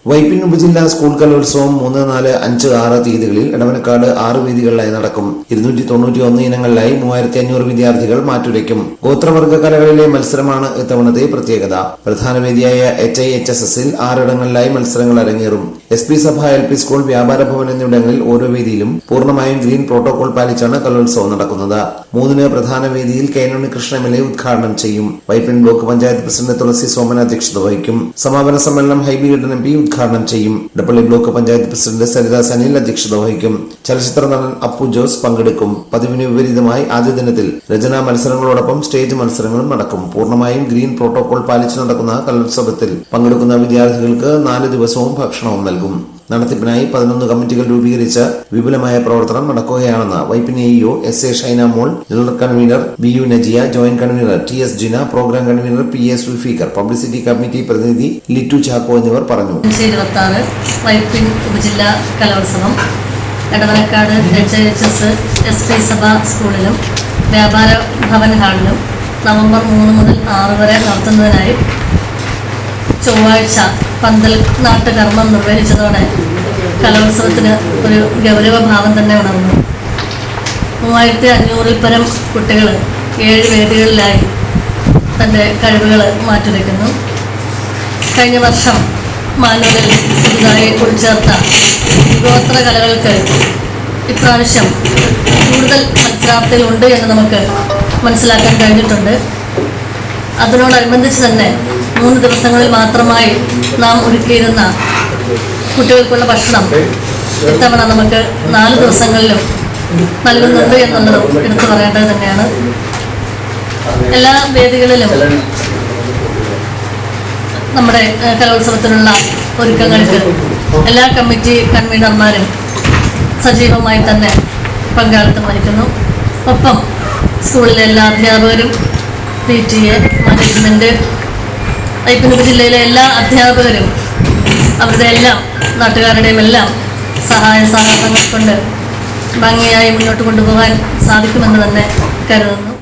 വൈപ്പിൻ ഉപജില്ലാ സ്കൂൾ കലോത്സവം 3, 4, 5, 6 തീയതികളിൽ എടവനക്കാട് 6 വേദികളിലായി നടക്കും. 291 ഇനങ്ങളിലായി 3500 വിദ്യാർത്ഥികൾ മാറ്റുരയ്ക്കും. ഗോത്രവർഗ കലകളിലെ മത്സരമാണ് ഇത്തവണത്തെ പ്രത്യേകത. പ്രധാന വേദിയായ HIHSSൽ 6 ഇടങ്ങളിലായി മത്സരങ്ങൾ അരങ്ങേറും. SP സഭ, LP സ്കൂൾ, വ്യാപാര ഭവൻ എന്നിവിടങ്ങളിൽ ഓരോ വേദിയിലും പൂർണ്ണമായും ഗ്രീൻ പ്രോട്ടോകോൾ പാലിച്ചാണ് കലോത്സവം നടക്കുന്നത്. 3-ന് പ്രധാന വേദിയിൽ K. ഉണ്ണികൃഷ്ണൻ MLA ഉദ്ഘാടനം ചെയ്യും. വൈപ്പിൻ ബ്ലോക്ക് പഞ്ചായത്ത് പ്രസിഡന്റ് തുളസി സോമൻ അധ്യക്ഷത വഹിക്കും. സമാപന സമ്മേളനം ഹൈബിഗഡൻ MP ഉദ്ഘാടനം ചെയ്യും. ഡപ്പള്ളി ബ്ലോക്ക് പഞ്ചായത്ത് പ്രസിഡന്റ് സരിത സനിൽ അധ്യക്ഷത വഹിക്കും. ചലച്ചിത്ര നടൻ അപ്പു ജോസ് പങ്കെടുക്കും. പതിവിന് വിപരീതമായി ആദ്യ ദിനത്തിൽ രചനാ മത്സരങ്ങളോടൊപ്പം സ്റ്റേജ് മത്സരങ്ങളും നടക്കും. പൂർണ്ണമായും ഗ്രീൻ പ്രോട്ടോകോൾ പാലിച്ചു നടക്കുന്ന കലോത്സവത്തിൽ പങ്കെടുക്കുന്ന വിദ്യാർത്ഥികൾക്ക് 4 ദിവസവും ഭക്ഷണവും നൽകും. നടത്തിപ്പിനായി 11 കമ്മിറ്റികൾ രൂപീകരിച്ച വിപുലമായ പ്രവർത്തനം നടക്കുകയാണെന്ന് Vypin AEO SA Shaina Mol, general convener BU Najiya, joint convener TS Jina, programme convener PS Sulfeekhar, publicity committee പ്രതിനിധി ലിറ്റു ചാക്കോ എന്നിവർ പറഞ്ഞു. 26 വൈപ്പിൻ ഉപജില്ലാ കലോത്സവം എടവനക്കാട് HIHS SP സഭ സ്കൂളിലും വ്യാപാര ഭവൻ ഹാളിലും നവംബർ 3 മുതൽ 6 വരെ നടത്തുന്നതിനായി ചൊവ്വാഴ്ച പന്തൽ നാട്ടുകർമ്മം നിർവഹിച്ചതോടെ കലോത്സവത്തിന് ഒരു ഗൗരവഭാവം തന്നെ ഉണർന്നു. 3500-ൽ പരം കുട്ടികൾ 7 വേദികളിലായി തൻ്റെ കഴിവുകൾ മാറ്റുരയ്ക്കുന്നു. കഴിഞ്ഞ വർഷം മാനുവലിൽ പുതുതായി ഉൾച്ചേർത്ത ഗോത്ര കലകൾക്ക് ഇപ്രാവശ്യം കൂടുതൽ മത്സരാർത്ഥികളുണ്ട് എന്ന് നമുക്ക് മനസ്സിലാക്കാൻ കഴിഞ്ഞിട്ടുണ്ട്. അതിനോടനുബന്ധിച്ച് തന്നെ 3 ദിവസങ്ങളിൽ മാത്രമായി നാം ഒരുക്കിയിരുന്ന കുട്ടികൾക്കുള്ള ഭക്ഷണം ഇത്തവണ നമുക്ക് 4 ദിവസങ്ങളിലും നൽകുന്നുണ്ട് എന്നുള്ളത് എടുത്തു പറയേണ്ടത് തന്നെയാണ്. എല്ലാ വേദികളിലും നമ്മുടെ കലോത്സവത്തിനുള്ള ഒരുക്കങ്ങൾക്ക് എല്ലാ കമ്മിറ്റി കൺവീനർമാരും സജീവമായി തന്നെ പങ്കാളിത്തം വഹിക്കുന്നു. ഒപ്പം സ്കൂളിലെ എല്ലാ അധ്യാപകരും, PTA, മാനേജ്മെന്റ്, വൈപ്പിൻ ഉപജില്ലയിലെ എല്ലാ അധ്യാപകരും അവരുടെ എല്ലാം നാട്ടുകാരുടെയും എല്ലാം സഹായ സഹകരണങ്ങൾ കൊണ്ട് ഭംഗിയായി മുന്നോട്ട് കൊണ്ടുപോകാൻ സാധിക്കുമെന്ന് തന്നെ കരുതുന്നു.